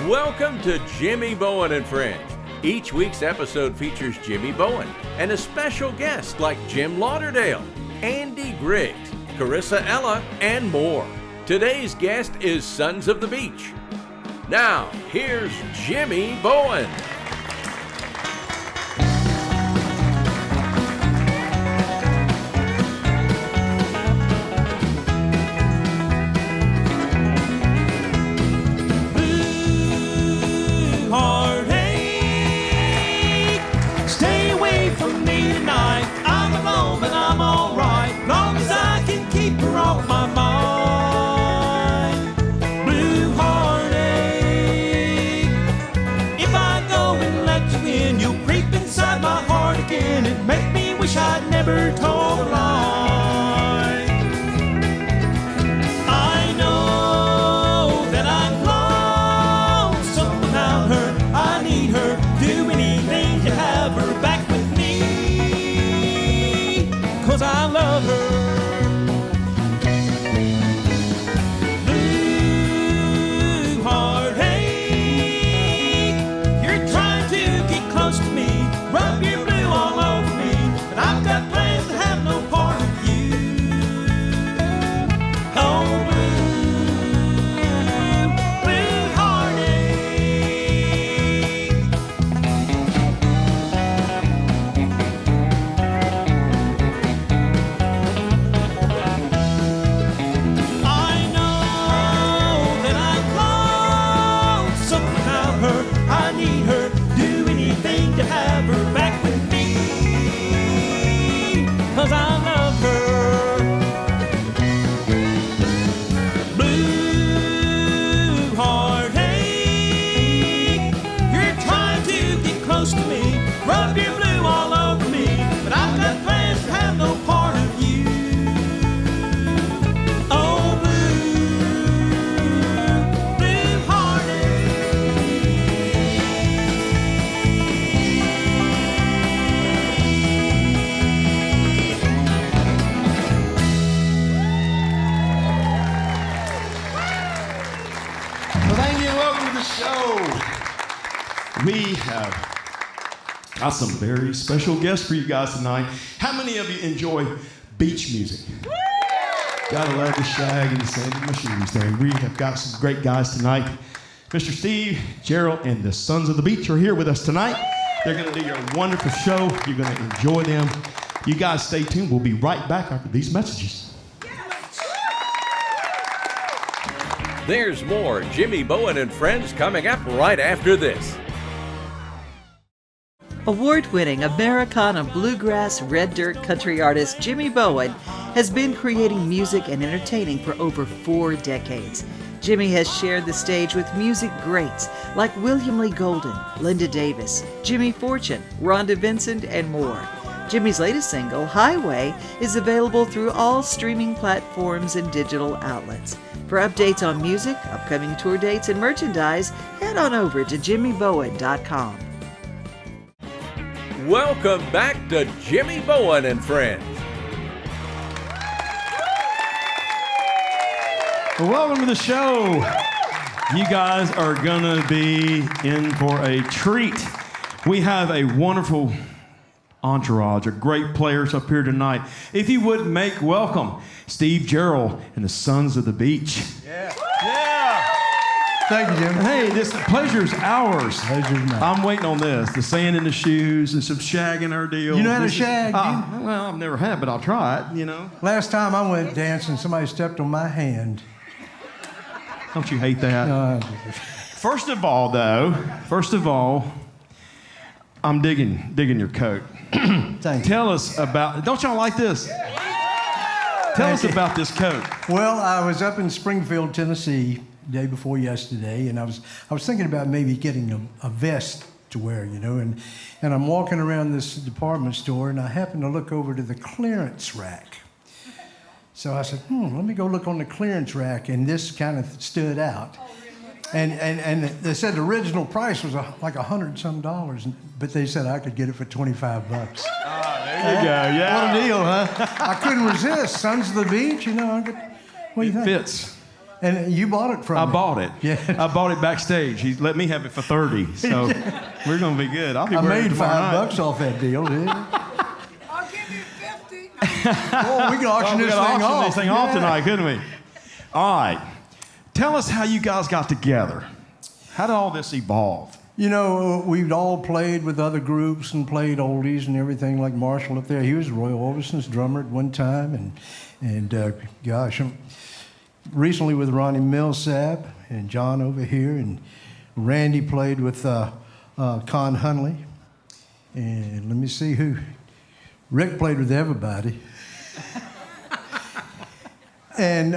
Welcome to Jimmy Bowen and Friends. Each week's episode features Jimmy Bowen and a special guest like Jim Lauderdale, Andy Griggs, Carissa Ella, and more. Today's guest is Sons of the Beach. Now, here's Jimmy Bowen. I'd never told a lie. I know that I'm lonesome without her. I need her, do anything to have her back with me, 'cause I love her. Blue heartache, you're trying to get close to me, rub your blue all over me. I've got plans to have no part of you. Oh, blue heartache. I know that I'm lonesome without her. I need her, do anything to have her back with me, 'cause I love her. Blue heartache, you're trying to get close to me, rub your blue all over me, but I've got plans to have no part of you. Oh, blue heartache. Thank you. Welcome to the show. We have got some very special guests for you guys tonight. How many of you enjoy beach music? Gotta love the shag and the sand in my shoes thing. We have got some great guys tonight. Mr. Steve Jarrell and the Sons of the Beach are here with us tonight. They're gonna do your wonderful show. You're gonna enjoy them. You guys stay tuned. We'll be right back after these messages. There's more Jimmy Bowen and Friends coming up right after this. Award-winning Americana bluegrass red dirt country artist Jimmy Bowen has been creating music and entertaining for over 4 decades. Jimmy has shared the stage with music greats like William Lee Golden, Linda Davis, Jimmy Fortune, Rhonda Vincent, and more. Jimmy's latest single, Highway, is available through all streaming platforms and digital outlets. For updates on music, upcoming tour dates, and merchandise, head on over to jimmybowen.com. Welcome back to Jimmy Bowen and Friends. Well, welcome to the show. You guys are gonna be in for a treat. We have a wonderful entourage of great players up here tonight. If you would make welcome Steve Jarrell and the Sons of the Beach. Yeah. Thank you, Jim. Hey, this pleasure's ours. Pleasure's mine. I'm waiting on this. The sand in the shoes and some shagging our deal. You know how to shag? Well, I've never had, but I'll try it, you know. Last time I went dancing, somebody stepped on my hand. Don't you hate that? No, First of all, I'm digging your coat. thank you. Tell us about, don't y'all like this? Tell us about this coat. Well, I was up in Springfield, Tennessee, the day before yesterday, and I was thinking about maybe getting a vest to wear, you know, and I'm walking around this department store, and I happened to look over to the clearance rack. So I said, let me go look on the clearance rack, and this kind of stood out. And they said the original price was like $100-some, but they said I could get it for $25. There you go, yeah. What a deal, huh? I couldn't resist. Sons of the Beach, you know. What do you think? Fits. And you bought it from I me. bought it. Yeah. I bought it backstage. He let me have it for 30. So we're going to be good. I'll be I wearing it made tomorrow night. $5 off that deal, didn't I? I'll give you 50. Oh, we can auction We this gotta thing auction off. this thing off Yeah. tonight, couldn't we? All right. Tell us how you guys got together. How did all this evolve? You know, we'd all played with other groups and played oldies and everything, like Marshall up there. He was Roy Orbison's drummer at one time, and gosh, recently with Ronnie Millsap and John over here, and Randy played with Con Hunley, and let me see who. Rick played with everybody, and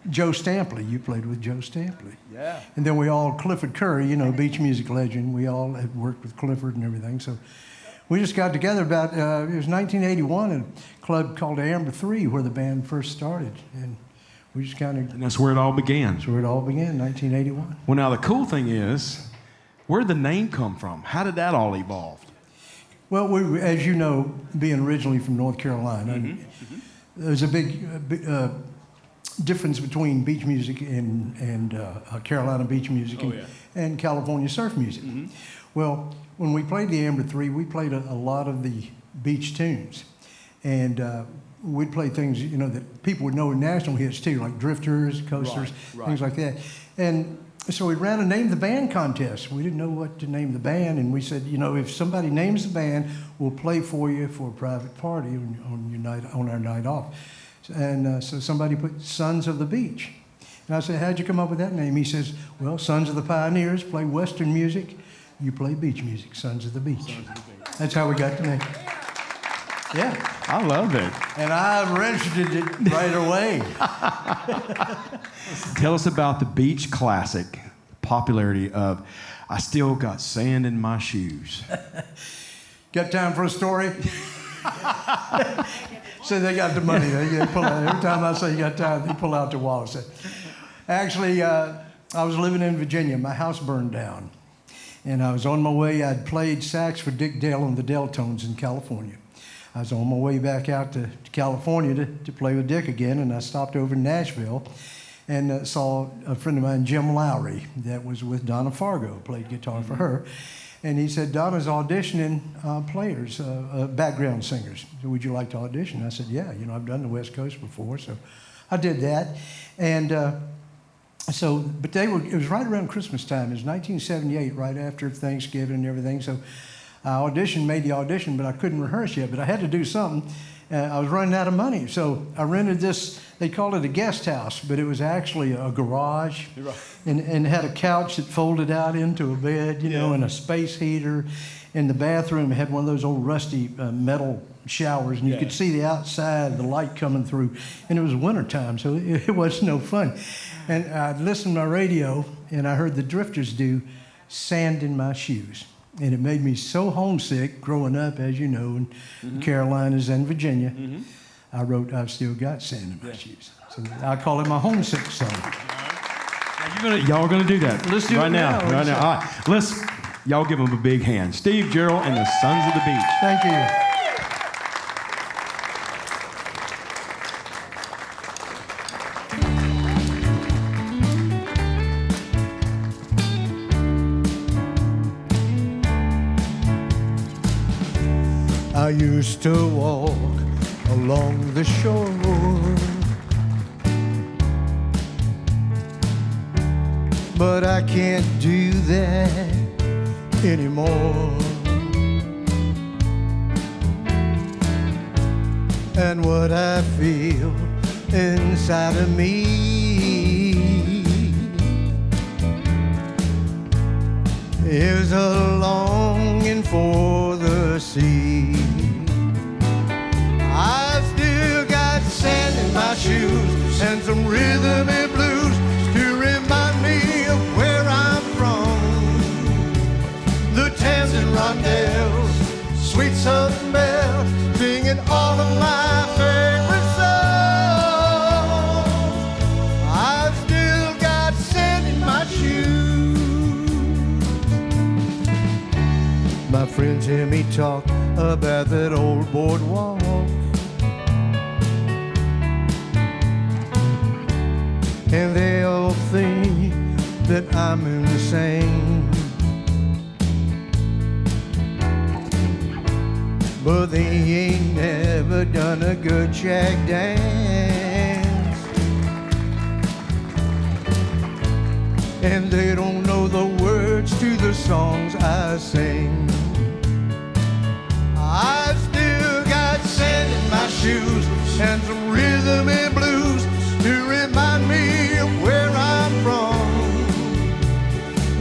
Joe Stampley. You played with Joe Stampley. Yeah. And then we all, Clifford Curry, you know, beach music legend, we all had worked with Clifford and everything. So we just got together about, it was 1981, at a club called Amber 3 where the band first started. And we just kind of, And that's where it all began. that's where it all began, 1981. Well, now the cool thing is, where did the name come from? How did that all evolve? Well, we, as you know, being originally from North Carolina, there's a big difference between beach music and Carolina beach music and California surf music. Well, when we played the Amber 3, we played a lot of the beach tunes. And we'd play things, you know, that people would know in national hits too, like Drifters, Coasters, things like that. And so we ran a Name the Band contest. We didn't know what to name the band, and we said, you know, if somebody names the band, we'll play for you for a private party on our night off. And so somebody put Sons of the Beach. And I said, how'd you come up with that name? He says, well, Sons of the Pioneers play Western music. You play beach music, Sons of the Beach. That's how we got the name. Yeah. I love it. And I registered it right away. Tell us about the beach classic popularity of I Still Got Sand in My Shoes. Got time for a story? So they got the money. They pull out, every time I say you got time, they pull out the wallet. Actually, I was living in Virginia. My house burned down. And I was on my way. I'd played sax for Dick Dale and the Deltones in California. I was on my way back out to California to play with Dick again, and I stopped over in Nashville and saw a friend of mine, Jim Lowry, that was with Donna Fargo, played guitar for her. And he said, Donna's auditioning players, background singers. So would you like to audition? I said, yeah, you know, I've done the West Coast before. So I did that. And but it was right around Christmas time. It was 1978, right after Thanksgiving and everything. So I made the audition, but I couldn't rehearse yet. But I had to do something. I was running out of money. So I rented this, they called it a guest house, but it was actually a garage. And had a couch that folded out into a bed, you know, and a space heater. And the bathroom had one of those old rusty metal showers, and you could see the outside, the light coming through. And it was wintertime, so it was no fun. And I listened to my radio, and I heard the Drifters do Sand in My Shoes. And it made me so homesick growing up, as you know, in the Carolinas and Virginia. I wrote, I've Still Got Sand in My Shoes. So I call it my homesick song. Y'all are gonna do that. Let's do it now. Right now. All right. Y'all give them a big hand. Steve Jarrell and the Sons of the Beach. Thank you. I used to walk along the shore, but I can't do that anymore. And what I feel inside of me is a longing for the sea. I've still got sand in my shoes and some rhythm and blues to remind me of where I'm from. The Thames and rondelles, sweet Southern Belle, singing all of my favorite songs. I've still got sand in my shoes. My friends hear me talk about that old boardwalk, and they that I'm insane. But they ain't never done a good shack dance, and they don't know the words to the songs I sing. I've still got sand in my shoes and some rhythm and blues to remind me of where I'm from.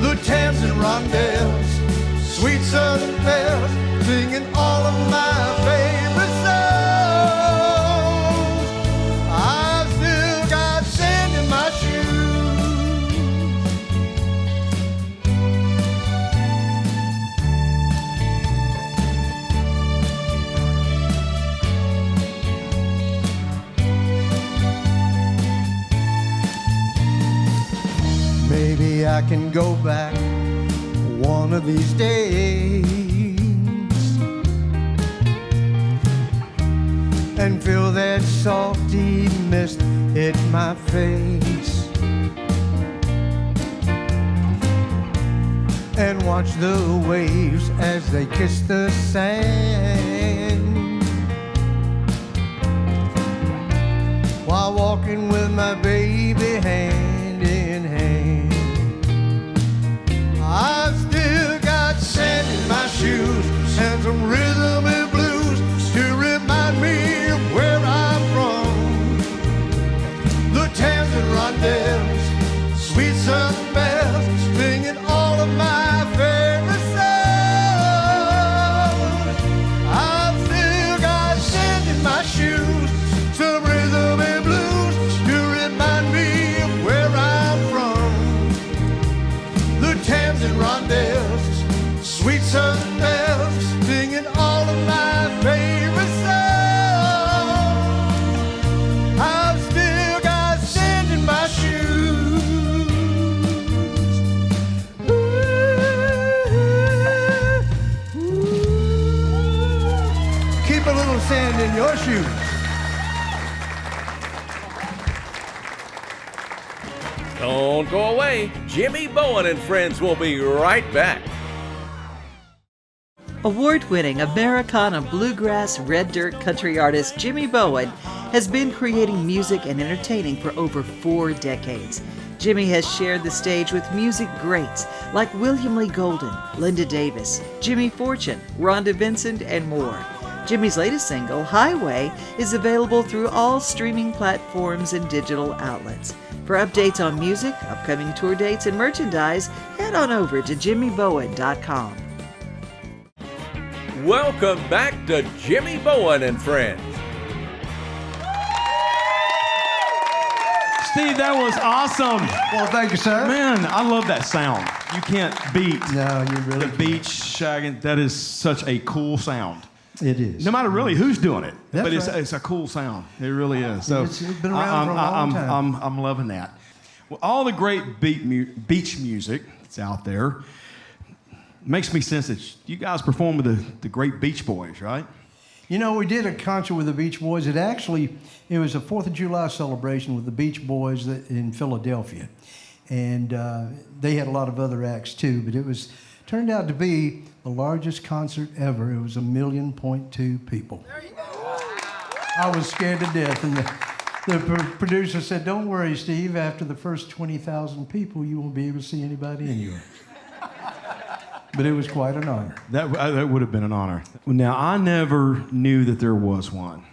The Thames and rondelles, sweet southern bells, singing all of my favorite songs. I've still got sand in my shoes. Maybe I can go back one of these days and feel that salty mist hit my face, and watch the waves as they kiss the sand, while walking with my baby hand in hand. I've still got sand in my shoes and some rhythm and blues to remind me of where I'm from. The Thames and rondelles, sweet southern bells, singing all of my favorite songs. I've still got sand in my shoes, some rhythm and blues to remind me of where I'm from. The Thames and rondelles, sweet southern bells, singing all of my favorite songs. I've still got sand in my shoes. Ooh, ooh. Keep a little sand in your shoes. Don't go away. Jimmy Bowen and friends will be right back. Award-winning Americana bluegrass red dirt country artist Jimmy Bowen has been creating music and entertaining for over 4 decades. Jimmy has shared the stage with music greats like William Lee Golden, Linda Davis, Jimmy Fortune, Rhonda Vincent, and more. Jimmy's latest single, Highway, is available through all streaming platforms and digital outlets. For updates on music, upcoming tour dates, and merchandise, head on over to jimmybowen.com. Welcome back to Jimmy Bowen and friends. Steve, that was awesome. Well, thank you, sir. Man, I love that sound. You can't beat No, you really the beach shagging. That is such a cool sound. It is. No matter really who's doing it, That's but right. it's a cool sound. It really is. So It's been around for a long time. I'm loving that. Well, all the great beach music that's out there makes me sense that you guys perform with the great Beach Boys, right? You know, we did a concert with the Beach Boys. It was a 4th of July celebration with the Beach Boys in Philadelphia. And they had a lot of other acts too, but turned out to be the largest concert ever. It was 1.2 million people. I was scared to death. And the producer said, "Don't worry, Steve, after the first 20,000 people, you won't be able to see anybody anywhere." But it was quite an honor. That would have been an honor. Now, I never knew that there was one,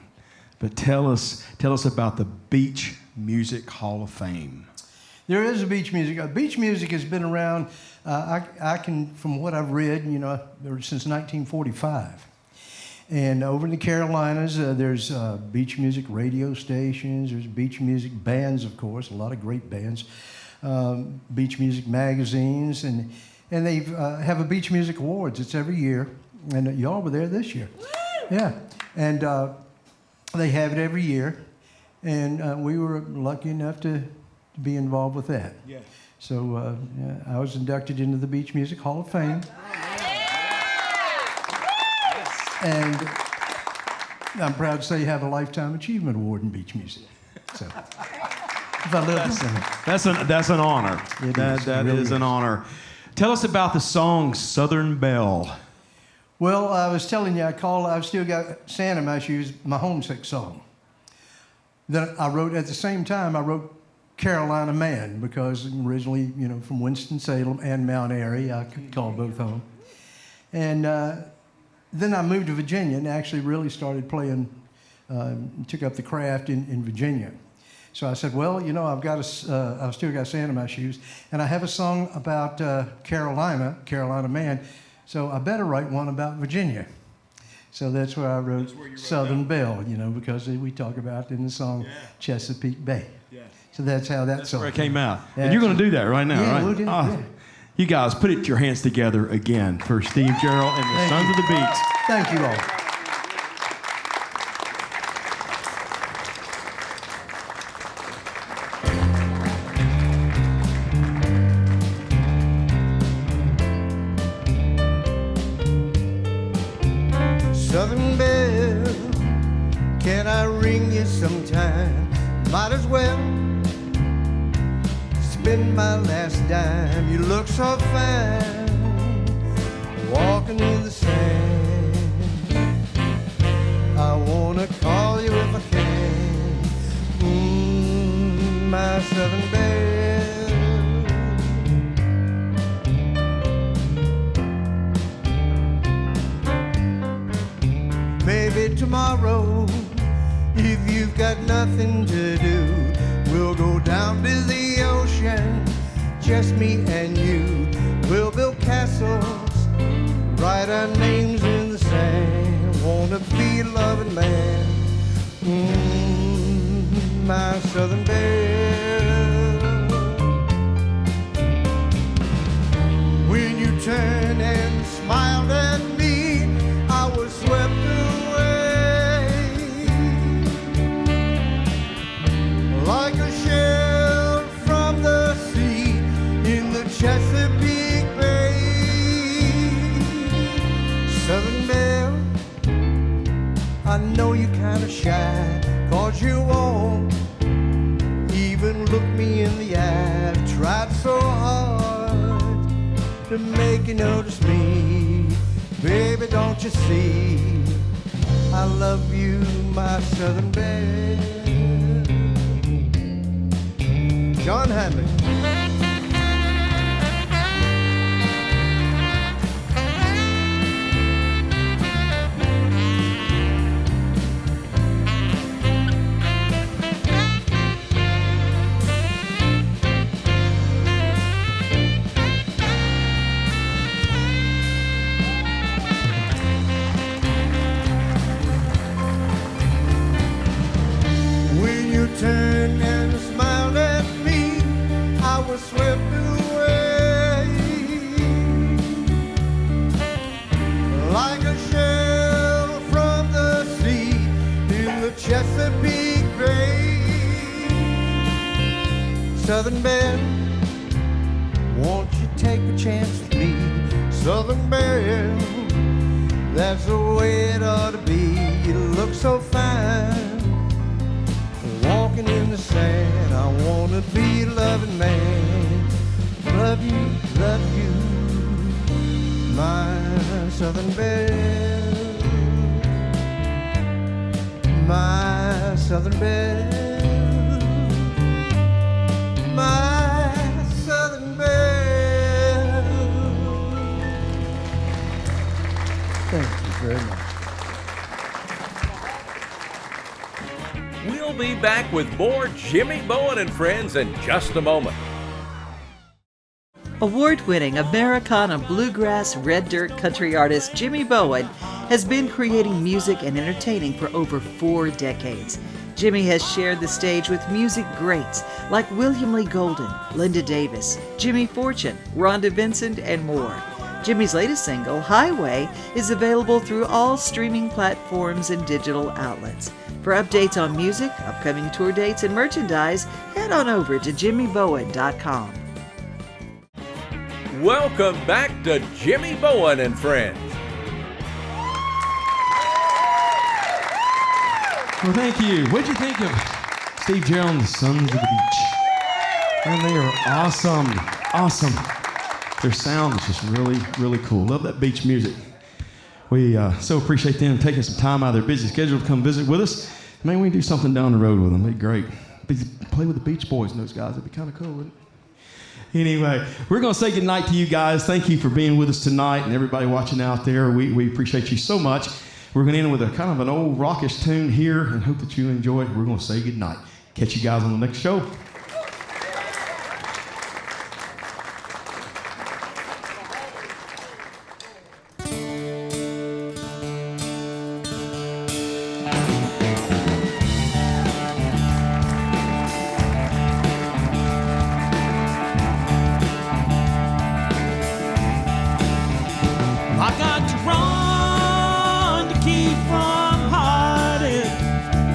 but tell us about the Beach Music Hall of Fame. There is a beach music. Beach music has been around, from what I've read, since 1945. And over in the Carolinas, there's beach music radio stations. There's beach music bands, of course, a lot of great bands. Beach music magazines, and they have a Beach Music Awards. It's every year, and y'all were there this year. Yeah, and they have it every year, and we were lucky enough to be involved with that. Yeah. So I was inducted into the Beach Music Hall of Fame. And I'm proud to say you have a Lifetime Achievement Award in beach music. So if I lived in it. That's an honor. It That is. that It really is an is. honor. Tell us about the song Southern Belle. Well, I was telling you, I've still got Sand in My Shoes, my homesick song. Then I wrote, at the same time, I wrote Carolina Man, because originally, from Winston-Salem and Mount Airy, I could call both home. And then I moved to Virginia and actually really started playing, took up the craft in Virginia. So I said, well, I've still got Sand in My Shoes, and I have a song about Carolina Man, so I better write one about Virginia. So that's where I wrote Southern Belle, because we talk about in the song Chesapeake Bay. Yeah. So that's how that's Where it came out. And That's you're going to do that right now, Yeah, right? we'll do it, yeah. You guys, put your hands together again for Steve Jarrell and the Thank Sons you. of the Beats. Thank you all. Southern Belle, can I ring you sometime? Might as well spend my last dime. You look so fine, walking in the sand. I wanna call you if I can. My Southern Belle. Maybe tomorrow, if you've got nothing to do, we'll go down to the ocean, just me and you. We'll build castles, write our names in the sand. Wanna be a loving man, my Southern Belle. When you turned and smiled at me, I was swept away like a shell from the sea in the Chesapeake Bay. Southern Belle, I know you're kinda shy, 'cause you won't even look me in the eye. I've tried so hard to make you notice me. Baby, don't you see, I love you, my Southern Belle. John Hadley. When you turned and smiled at me, I was swept away like a shell from the sea in the Chesapeake Bay. Southern Belle, won't you take a chance with me? Southern Belle, that's the way it ought to be. You look so fine, walking in the sand. I wanna be a loving man. Love you, my Southern Belle. My Southern Belle. My Southern Belle. Thank you very much. We'll be back with more Jimmy Bowen and Friends in just a moment. Award-winning Americana bluegrass red dirt country artist Jimmy Bowen has been creating music and entertaining for over 4 decades. Jimmy has shared the stage with music greats like William Lee Golden, Linda Davis, Jimmy Fortune, Rhonda Vincent, and more. Jimmy's latest single, Highway, is available through all streaming platforms and digital outlets. For updates on music, upcoming tour dates, and merchandise, head on over to jimmybowen.com. Welcome back to Jimmy Bowen and Friends. Well, thank you. What'd you think of Steve Jarrell and the Sons of the Beach? And they are awesome. Awesome. Their sound is just really, really cool. Love that beach music. We so appreciate them taking some time out of their busy schedule to come visit with us. Maybe we can do something down the road with them. It'd be great. Play with the Beach Boys and those guys. That'd be kind of cool, wouldn't it? Anyway, we're going to say goodnight to you guys. Thank you for being with us tonight and everybody watching out there. We appreciate you so much. We're going to end with a kind of an old rockish tune here and hope that you enjoy it. We're going to say goodnight. Catch you guys on the next show. I got to run to keep from hiding,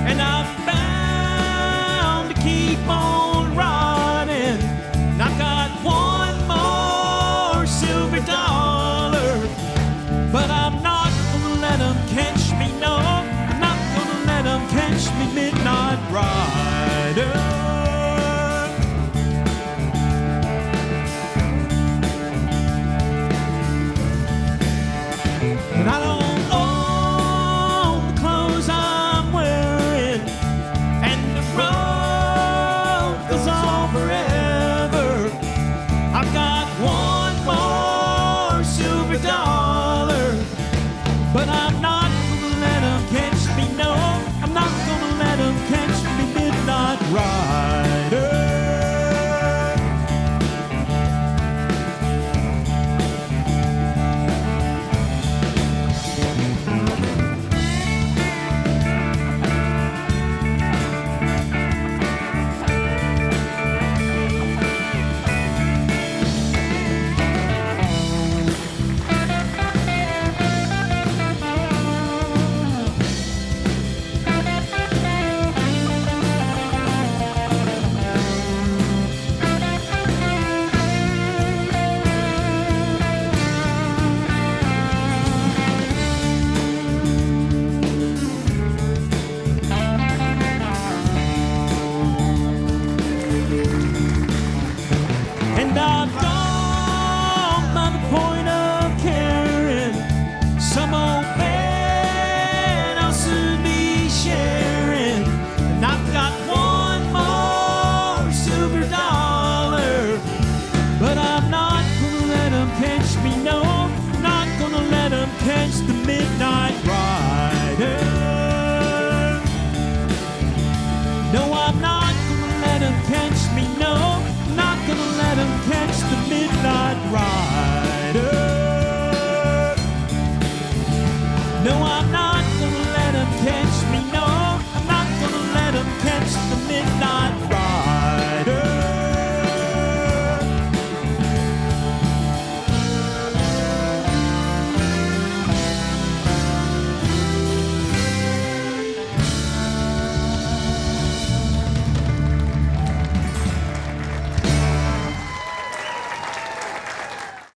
and I'm bound to keep on running. And I've got one more silver dollar.